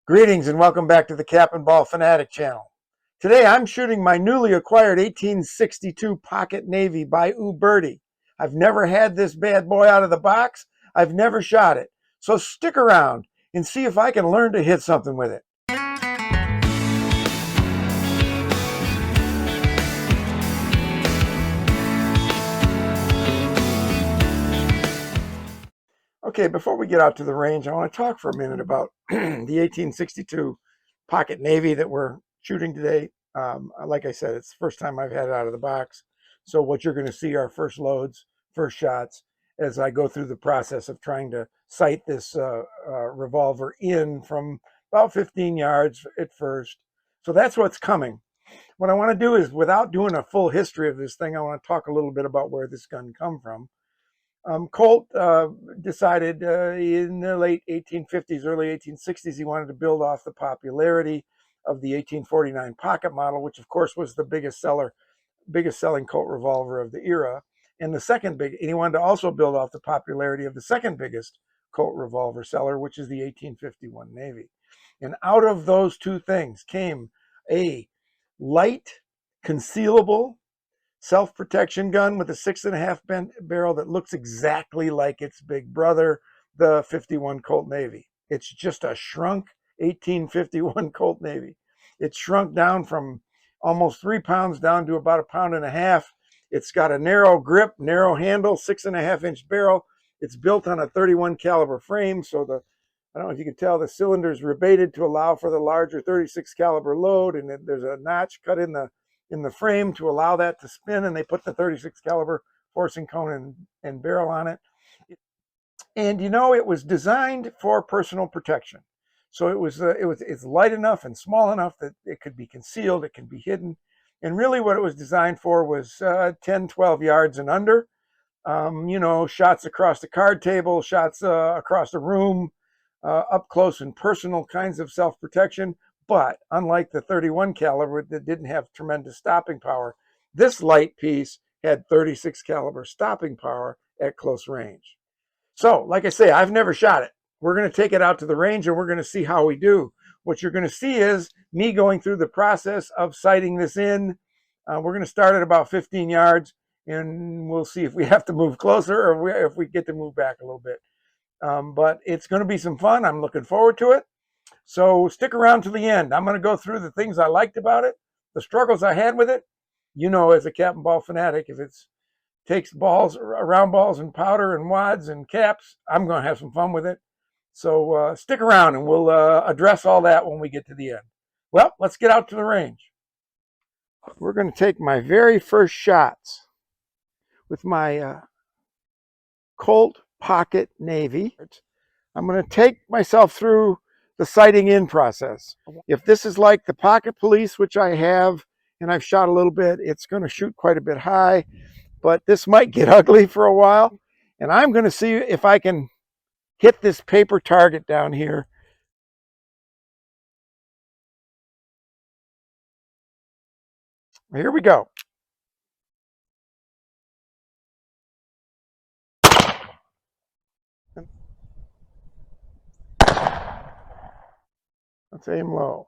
Greetings and welcome back to the Cap and Ball Fanatic channel. Today I'm shooting my newly acquired 1862 Pocket Navy by Uberti. I've never had this bad boy out of the box. I've never shot it. So stick around and see if I can learn to hit something with it. Okay, before we get out to the range, I want to talk for a minute about the 1862 Pocket Navy that we're shooting today. Like I said, it's the first time I've had it out of the box. So what you're going to see are first loads, first shots, as I go through the process of trying to sight this revolver in from about 15 yards at first. So that's what's coming. What I want to do is, without doing a full history of this thing, I want to talk a little bit about where this gun come from. Colt decided in the late 1850s, early 1860s, he wanted to build off the popularity of the 1849 pocket model, which of course was the biggest selling Colt revolver of the era. And he wanted to also build off the popularity of the second biggest Colt revolver seller, which is the 1851 Navy. And out of those two things came a light, concealable, self-protection gun with a 6.5 barrel that looks exactly like its big brother, the 51 Colt Navy. It's just a shrunk 1851 Colt Navy. It's shrunk down from almost 3 pounds down to about 1.5 pounds. It's got a narrow grip, narrow handle, 6.5-inch barrel. It's built on a 31 caliber frame, so I don't know if you can tell, the cylinder's rebated to allow for the larger 36 caliber load, and there's a notch cut in the frame to allow that to spin, and they put the 36 caliber forcing cone and barrel on it. And it was designed for personal protection. So it's light enough and small enough that it could be concealed, it can be hidden. And really what it was designed for was 10, 12 yards and under. Shots across the card table, shots across the room, up close and personal kinds of self-protection. But unlike the 31 caliber that didn't have tremendous stopping power, this light piece had 36 caliber stopping power at close range. So, like I say, I've never shot it. We're going to take it out to the range and we're going to see how we do. What you're going to see is me going through the process of sighting this in. We're going to start at about 15 yards and we'll see if we have to move closer or if we get to move back a little bit. But it's going to be some fun. I'm looking forward to it. So stick around to the end. I'm going to go through the things I liked about it, the struggles I had with it. As a cap and ball fanatic, if it takes balls, round balls and powder and wads and caps, I'm going to have some fun with it. So stick around and we'll address all that when we get to the end. Well, let's get out to the range. We're going to take my very first shots with my Colt Pocket Navy. I'm going to take myself through the sighting in process. If this is like the Pocket Police, which I have, and I've shot a little bit, it's going to shoot quite a bit high, but this might get ugly for a while. And I'm going to see if I can hit this paper target down here. Here we go. Let's aim low.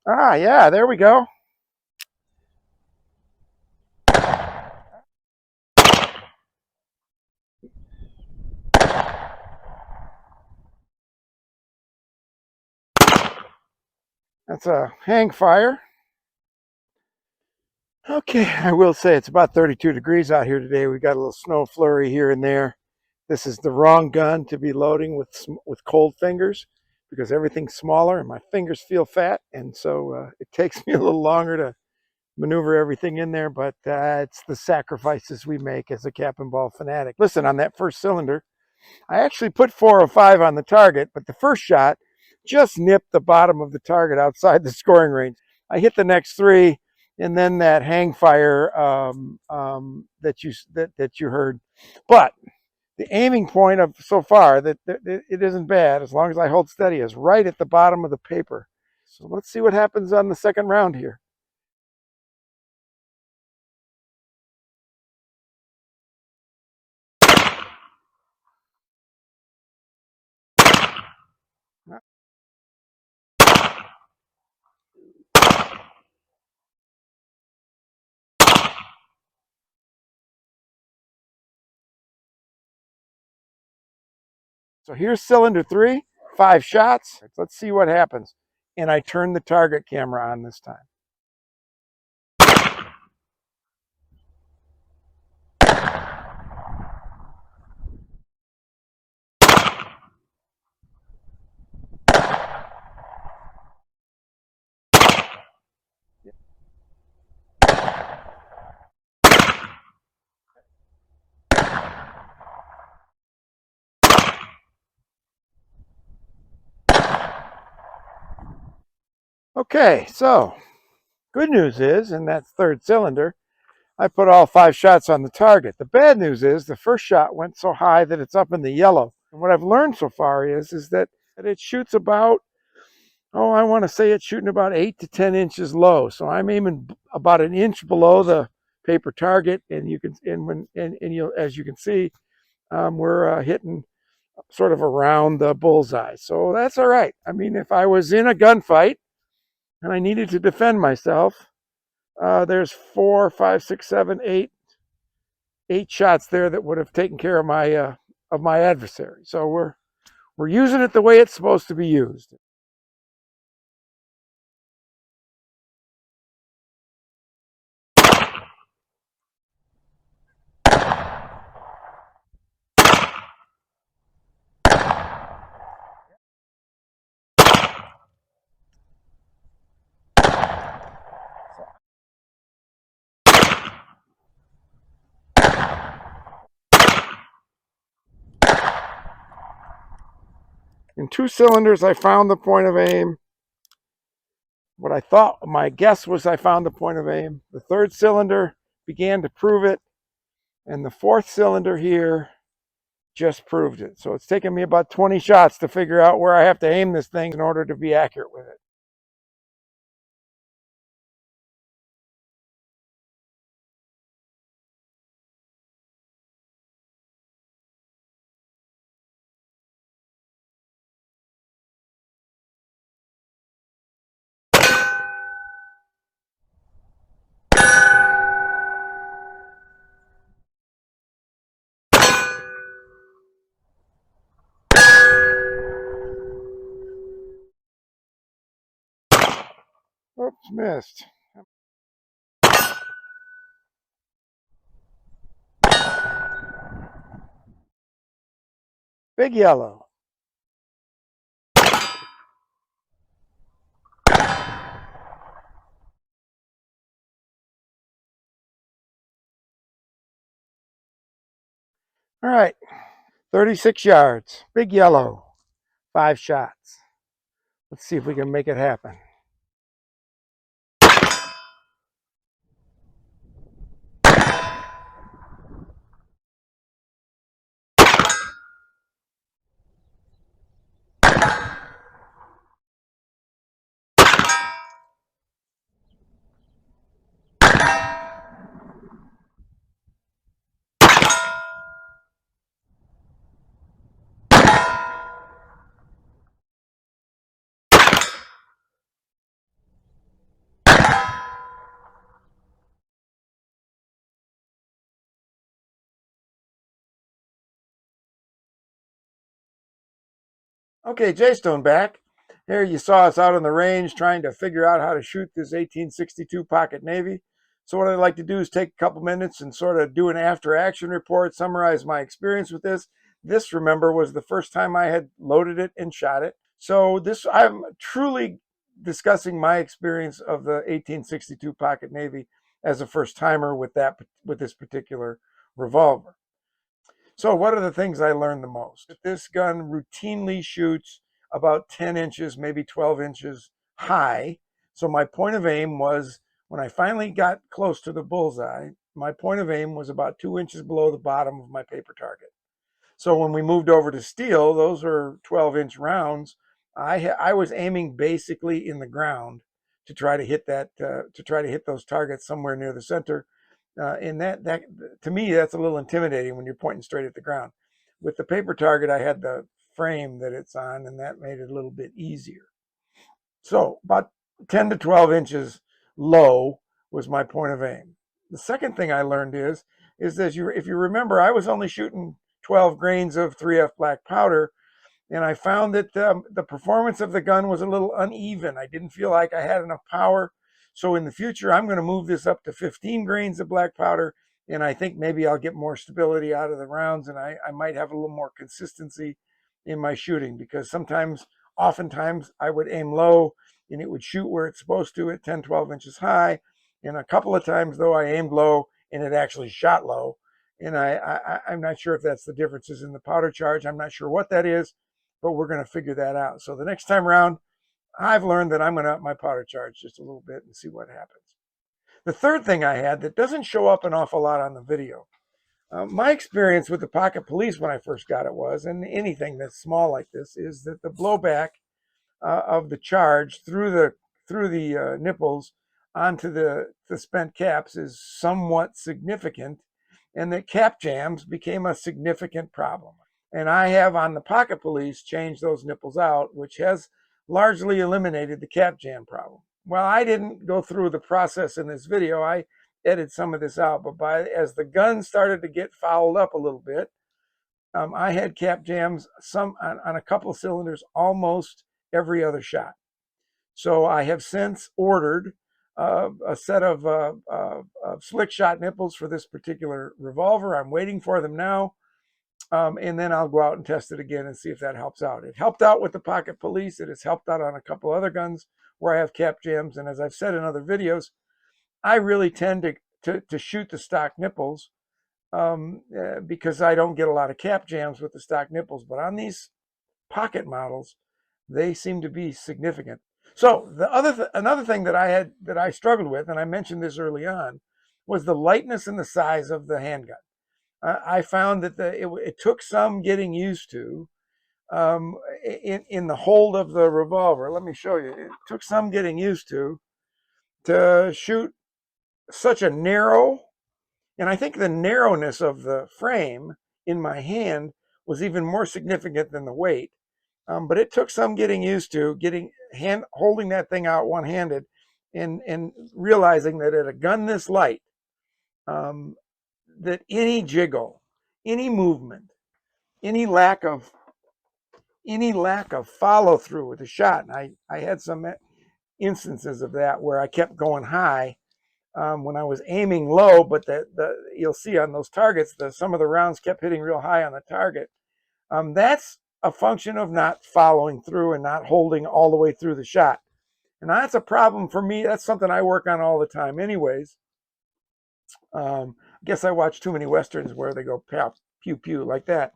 Ah, yeah, there we go. That's a hang fire. Okay, I will say it's about 32 degrees out here today. We got a little snow flurry here and there. This is the wrong gun to be loading with cold fingers because everything's smaller and my fingers feel fat, and so it takes me a little longer to maneuver everything in there, but it's the sacrifices we make as a cap and ball fanatic. Listen, on that first cylinder, I actually put 405 on the target, but the first shot just nipped the bottom of the target outside the scoring range. I hit the next three, and then that hang fire that you heard. But the aiming point of so far, that it isn't bad as long as I hold steady, is right at the bottom of the paper. So let's see what happens on the second round here. So here's cylinder 3, 5 shots. Let's see what happens. And I turn the target camera on this time. Okay, so good news is, in that third cylinder, I put all 5 shots on the target. The bad news is the first shot went so high that it's up in the yellow. And what I've learned so far is that it shoots about, I want to say it's shooting about 8 to 10 inches low. So I'm aiming about an inch below the paper target, and you can, as you can see, we're hitting sort of around the bullseye. So that's all right. I mean, if I was in a gunfight and I needed to defend myself, there's 4, 5, 6, 7, 8 shots there that would have taken care of my adversary. So we're using it the way it's supposed to be used. In 2 cylinders, I found the point of aim. What I thought, my guess was I found the point of aim. The 3rd cylinder began to prove it, and the 4th cylinder here just proved it. So it's taken me about 20 shots to figure out where I have to aim this thing in order to be accurate with it. Oops, missed. Big yellow. All right, 36 yards, big yellow, 5 shots. Let's see if we can make it happen. Okay, J-Stone back. Here you saw us out on the range trying to figure out how to shoot this 1862 Pocket Navy. So what I'd like to do is take a couple minutes and sort of do an after-action report, summarize my experience with this. This, remember, was the first time I had loaded it and shot it. So I'm truly discussing my experience of the 1862 Pocket Navy as a first-timer with this particular revolver. So what are the things I learned the most? This gun routinely shoots about 10 inches, maybe 12 inches high. So my point of aim was, when I finally got close to the bullseye, my point of aim was about 2 inches below the bottom of my paper target. So when we moved over to steel, those are 12-inch rounds. I was aiming basically in the ground to try to hit those targets somewhere near the center. And that to me, that's a little intimidating when you're pointing straight at the ground. With the paper target, I had the frame that it's on, and that made it a little bit easier. So about 10 to 12 inches low was my point of aim. The second thing I learned is that if you remember, I was only shooting 12 grains of 3F black powder, and I found that the performance of the gun was a little uneven. I didn't feel like I had enough power. So in the future, I'm going to move this up to 15 grains of black powder, and I think maybe I'll get more stability out of the rounds, and I might have a little more consistency in my shooting, because oftentimes I would aim low and it would shoot where it's supposed to at 10, 12 inches high. And a couple of times, though, I aimed low and it actually shot low. And I'm not sure if that's the differences in the powder charge. I'm not sure what that is, but we're going to figure that out. So the next time around, I've learned that I'm going to up my powder charge just a little bit and see what happens. The third thing I had that doesn't show up an awful lot on the video. My experience with the Pocket Police when I first got it was, and anything that's small like this, is that the blowback of the charge through the nipples onto the spent caps is somewhat significant, and that cap jams became a significant problem. And I have on the Pocket Police changed those nipples out, which has largely eliminated the cap jam problem. Well, I didn't go through the process in this video. I edited some of this out, but as the gun started to get fouled up a little bit, I had cap jams on a couple of cylinders almost every other shot. So I have since ordered a set of Slix Shot Nipples for this particular revolver. I'm waiting for them now. And then I'll go out and test it again and see if that helps out. It helped out with the Pocket Police. It has helped out on a couple other guns where I have cap jams. And as I've said in other videos, I really tend to shoot the stock nipples because I don't get a lot of cap jams with the stock nipples. But on these pocket models, they seem to be significant. So another thing that I struggled with, and I mentioned this early on, was the lightness and the size of the handgun. I found that it took some getting used to in the hold of the revolver. Let me show you. It took some getting used to shoot such a narrow, and I think the narrowness of the frame in my hand was even more significant than the weight. But it took some getting used to holding that thing out one-handed and realizing that at a gun this light, that any jiggle, any movement, any lack of follow through with the shot, and I had some instances of that where I kept going high when I was aiming low, but you'll see on those targets, some of the rounds kept hitting real high on the target. That's a function of not following through and not holding all the way through the shot. And that's a problem for me. That's something I work on all the time anyways. I guess I watch too many Westerns where they go pow, pew, pew like that.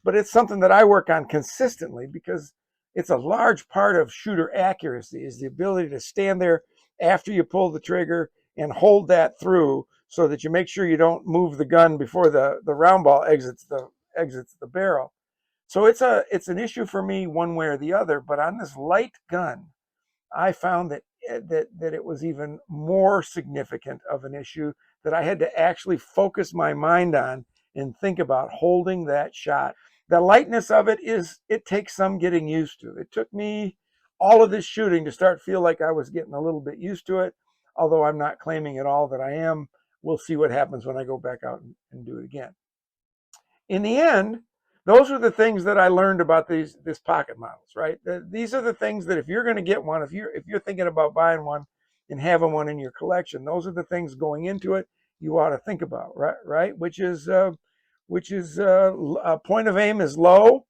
But it's something that I work on consistently because it's a large part of shooter accuracy, is the ability to stand there after you pull the trigger and hold that through so that you make sure you don't move the gun before the round ball exits the barrel. So it's an issue for me one way or the other. But on this light gun, I found that it was even more significant of an issue that I had to actually focus my mind on and think about holding that shot. The lightness of it takes some getting used to. It took me all of this shooting to start feel like I was getting a little bit used to it, although I'm not claiming at all that I am. We'll see what happens when I go back out and do it again. In the end, those are the things that I learned about this pocket models, right? These are the things that if you're going to get one, if you're thinking about buying one and having one in your collection, those are the things going into it you ought to think about, right? Which is point of aim is low.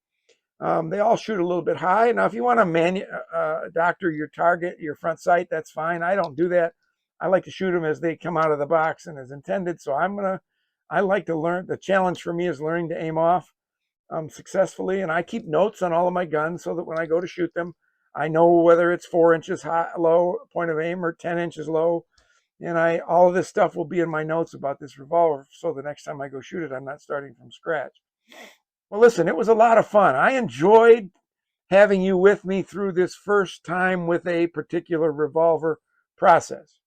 They all shoot a little bit high. Now, if you want to doctor your target, your front sight, that's fine. I don't do that. I like to shoot them as they come out of the box and as intended. So I like to learn. The challenge for me is learning to aim off successfully, and I keep notes on all of my guns so that when I go to shoot them, I know whether it's 4 inches high, low point of aim or 10 inches low, and all of this stuff will be in my notes about this revolver, so the next time I go shoot it, I'm not starting from scratch. Well, listen, it was a lot of fun. I enjoyed having you with me through this first time with a particular revolver process.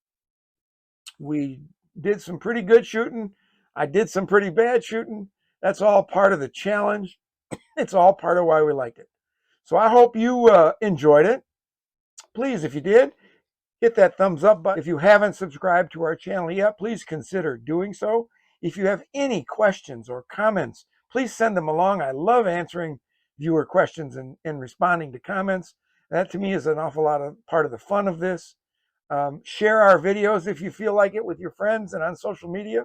We did some pretty good shooting. I did some pretty bad shooting. That's all part of the challenge. It's all part of why we like it. So I hope you enjoyed it. Please, if you did, hit that thumbs up button. If you haven't subscribed to our channel yet, please consider doing so. If you have any questions or comments, please send them along. I love answering viewer questions and responding to comments. That to me is an awful lot of part of the fun of this. Share our videos if you feel like it with your friends and on social media.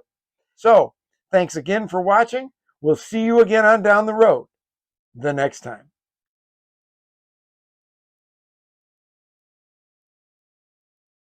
So thanks again for watching. We'll see you again on down the road the next time.